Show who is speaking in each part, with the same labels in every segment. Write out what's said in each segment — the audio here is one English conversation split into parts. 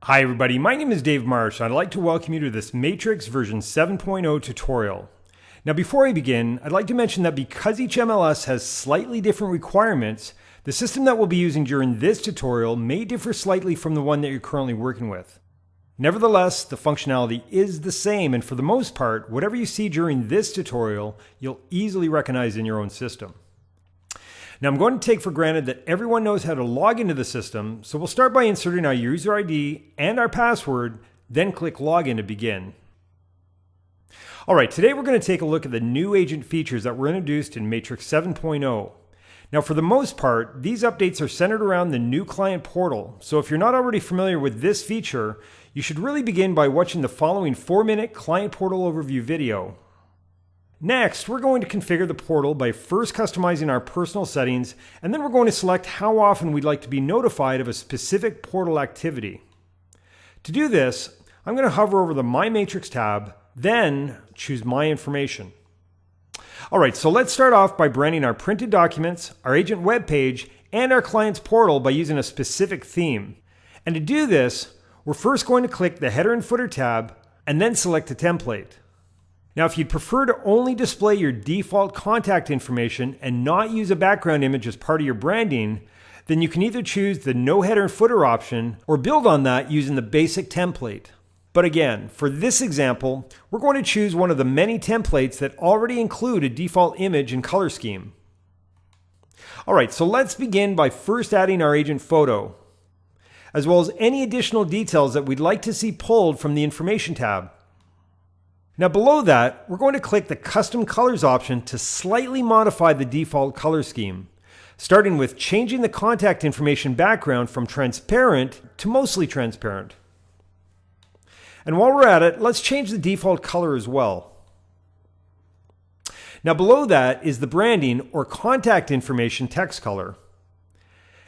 Speaker 1: Hi everybody, my name is Dave Marsh. I'd like to welcome you to this Matrix version 7.0 tutorial. Now before I begin, I'd like to mention that because each MLS has slightly different requirements, the system that we'll be using during this tutorial may differ slightly from the one that you're currently working with. Nevertheless, the functionality is the same, and for the most part, whatever you see during this tutorial, you'll easily recognize in your own system. Now I'm going to take for granted that everyone knows how to log into the system, so we'll start by inserting our user ID and our password, then click Login to begin. Alright, today we're going to take a look at the new agent features that were introduced in Matrix 7.0. Now for the most part, these updates are centered around the new client portal, so if you're not already familiar with this feature, you should really begin by watching the following 4-minute client portal overview video. Next, we're going to configure the portal by first customizing our personal settings, and then we're going to select how often we'd like to be notified of a specific portal activity. To do this, I'm going to hover over the My Matrix tab, then choose My Information. Alright, so let's start off by branding our printed documents, our agent web page, and our client's portal by using a specific theme. And to do this, we're first going to click the Header and Footer tab, and then select a template. Now, if you'd prefer to only display your default contact information and not use a background image as part of your branding, then you can either choose the no header and footer option or build on that using the basic template. But again, for this example, we're going to choose one of the many templates that already include a default image and color scheme. Alright, so let's begin by first adding our agent photo, as well as any additional details that we'd like to see pulled from the Information tab. Now below that, we're going to click the Custom Colors option to slightly modify the default color scheme, starting with changing the contact information background from transparent to mostly transparent. And while we're at it, let's change the default color as well. Now below that is the branding or contact information text color.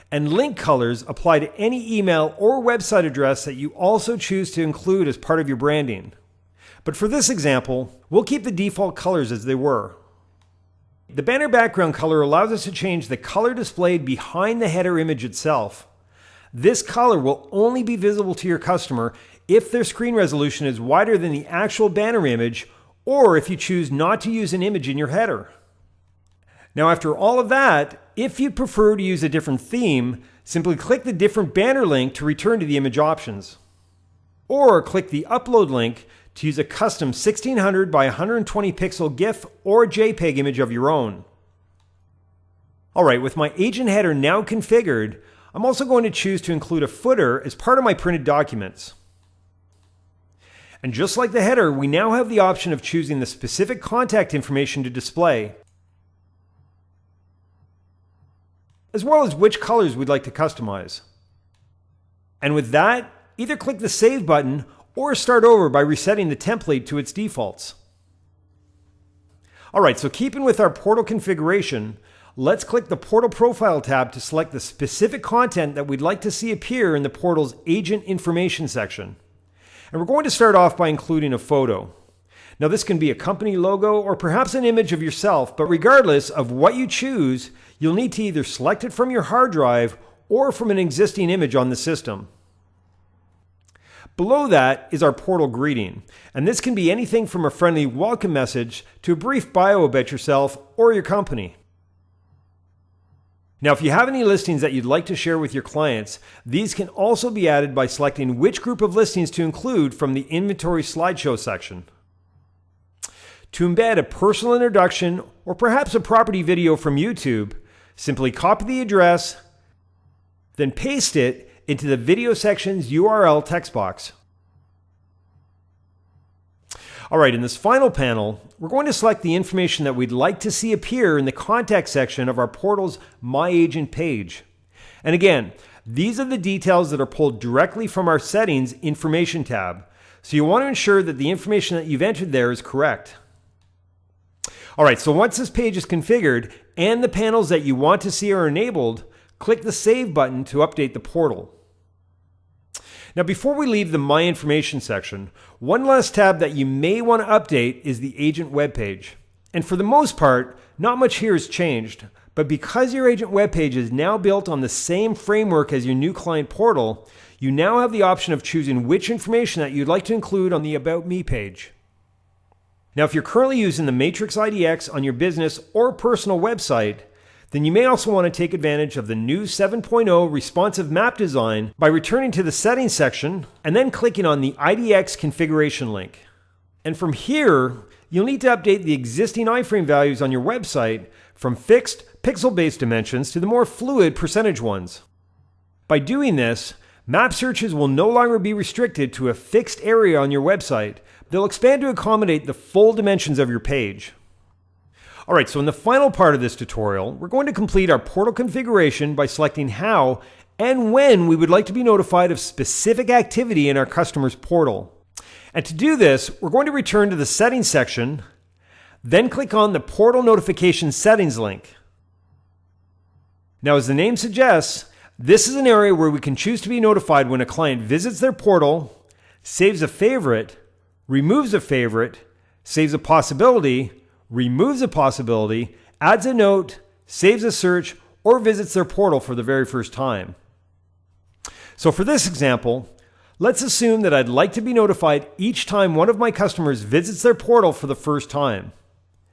Speaker 1: And link colors apply to any email or website address that you also choose to include as part of your branding. But for this example, we'll keep the default colors as they were. The banner background color allows us to change the color displayed behind the header image itself. This color will only be visible to your customer if their screen resolution is wider than the actual banner image, or if you choose not to use an image in your header. Now after all of that, if you prefer to use a different theme, simply click the different banner link to return to the image options. Or click the upload link to use a custom 1600 by 120 pixel GIF or JPEG image of your own. Alright, with my agent header now configured, I'm also going to choose to include a footer as part of my printed documents. And just like the header, we now have the option of choosing the specific contact information to display, as well as which colors we'd like to customize. And with that, either click the Save button or start over by resetting the template to its defaults. Alright, so keeping with our portal configuration, let's click the Portal Profile tab to select the specific content that we'd like to see appear in the portal's Agent Information section. And we're going to start off by including a photo. Now this can be a company logo or perhaps an image of yourself, but regardless of what you choose, you'll need to either select it from your hard drive or from an existing image on the system. Below that is our portal greeting, and this can be anything from a friendly welcome message to a brief bio about yourself or your company. Now, if you have any listings that you'd like to share with your clients, these can also be added by selecting which group of listings to include from the Inventory Slideshow section. To embed a personal introduction or perhaps a property video from YouTube, simply copy the address, then paste it into the video section's URL text box. Alright, in this final panel, we're going to select the information that we'd like to see appear in the contact section of our portal's My Agent page. And again, these are the details that are pulled directly from our Settings Information tab, so you want to ensure that the information that you've entered there is correct. Alright, so once this page is configured and the panels that you want to see are enabled, click the Save button to update the portal. Now before we leave the My Information section, one last tab that you may want to update is the Agent web page. And for the most part, not much here has changed, but because your agent web page is now built on the same framework as your new client portal, you now have the option of choosing which information that you'd like to include on the About Me page. Now, if you're currently using the Matrix IDX on your business or personal website, then you may also want to take advantage of the new 7.0 responsive map design by returning to the settings section and then clicking on the IDX configuration link. And from here, you'll need to update the existing iframe values on your website from fixed pixel-based dimensions to the more fluid percentage ones. By doing this, map searches will no longer be restricted to a fixed area on your website. They'll expand to accommodate the full dimensions of your page. All right, so in the final part of this tutorial, we're going to complete our portal configuration by selecting how and when we would like to be notified of specific activity in our customer's portal. And to do this, we're going to return to the settings section, then click on the portal notification settings link. Now, as the name suggests, this is an area where we can choose to be notified when a client visits their portal, saves a favorite, removes a favorite, saves a possibility, removes a possibility, adds a note, saves a search, or visits their portal for the very first time. So for this example, let's assume that I'd like to be notified each time one of my customers visits their portal for the first time.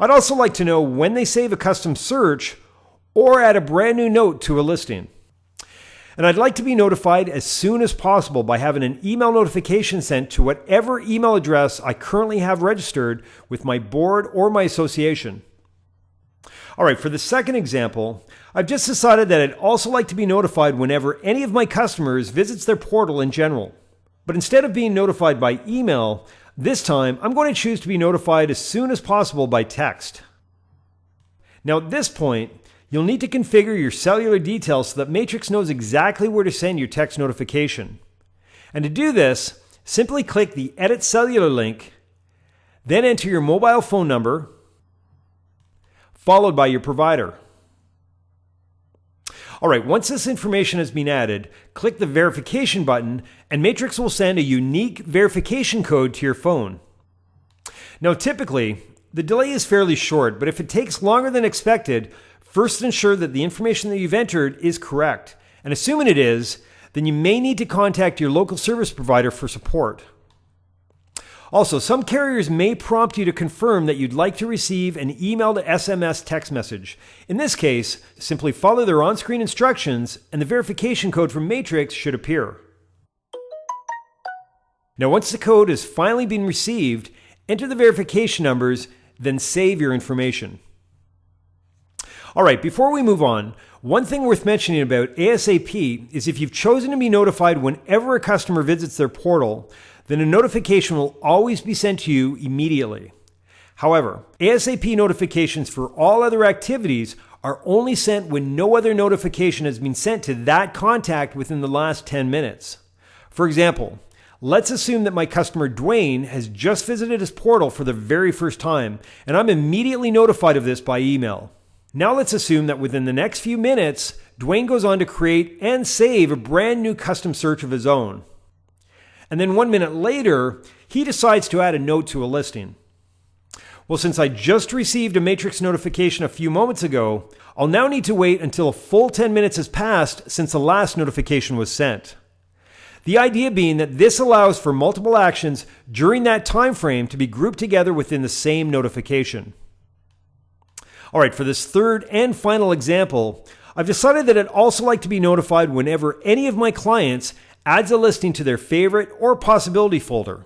Speaker 1: I'd also like to know when they save a custom search or add a brand new note to a listing. And I'd like to be notified as soon as possible by having an email notification sent to whatever email address I currently have registered with my board or my association. All right, for the second example, I've just decided that I'd also like to be notified whenever any of my customers visits their portal in general. But instead of being notified by email, this time I'm going to choose to be notified as soon as possible by text. Now at this point, you'll need to configure your cellular details so that Matrix knows exactly where to send your text notification. And to do this, simply click the Edit Cellular link, then enter your mobile phone number, followed by your provider. All right, once this information has been added, click the verification button and Matrix will send a unique verification code to your phone. Now typically, the delay is fairly short, but if it takes longer than expected, first ensure that the information that you've entered is correct. And assuming it is, then you may need to contact your local service provider for support. Also, some carriers may prompt you to confirm that you'd like to receive an email to SMS text message. In this case, simply follow their on-screen instructions and the verification code from Matrix should appear. Now, once the code has finally been received, enter the verification numbers, then save your information. All right, before we move on, one thing worth mentioning about ASAP is if you've chosen to be notified whenever a customer visits their portal, then a notification will always be sent to you immediately. However, ASAP notifications for all other activities are only sent when no other notification has been sent to that contact within the last 10 minutes. For example, let's assume that my customer Dwayne has just visited his portal for the very first time, and I'm immediately notified of this by email. Now let's assume that within the next few minutes, Dwayne goes on to create and save a brand new custom search of his own. And then 1 minute later, he decides to add a note to a listing. Well, since I just received a Matrix notification a few moments ago, I'll now need to wait until a full 10 minutes has passed since the last notification was sent. The idea being that this allows for multiple actions during that time frame to be grouped together within the same notification. All right, for this third and final example, I've decided that I'd also like to be notified whenever any of my clients adds a listing to their favorite or possibility folder.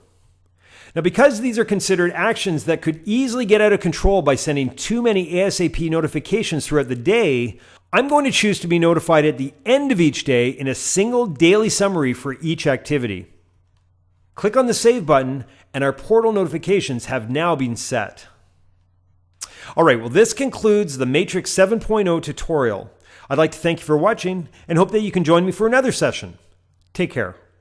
Speaker 1: Now, because these are considered actions that could easily get out of control by sending too many ASAP notifications throughout the day, I'm going to choose to be notified at the end of each day in a single daily summary for each activity. Click on the Save button, and our portal notifications have now been set. All right, well, this concludes the Matrix 7.0 tutorial. I'd like to thank you for watching and hope that you can join me for another session. Take care.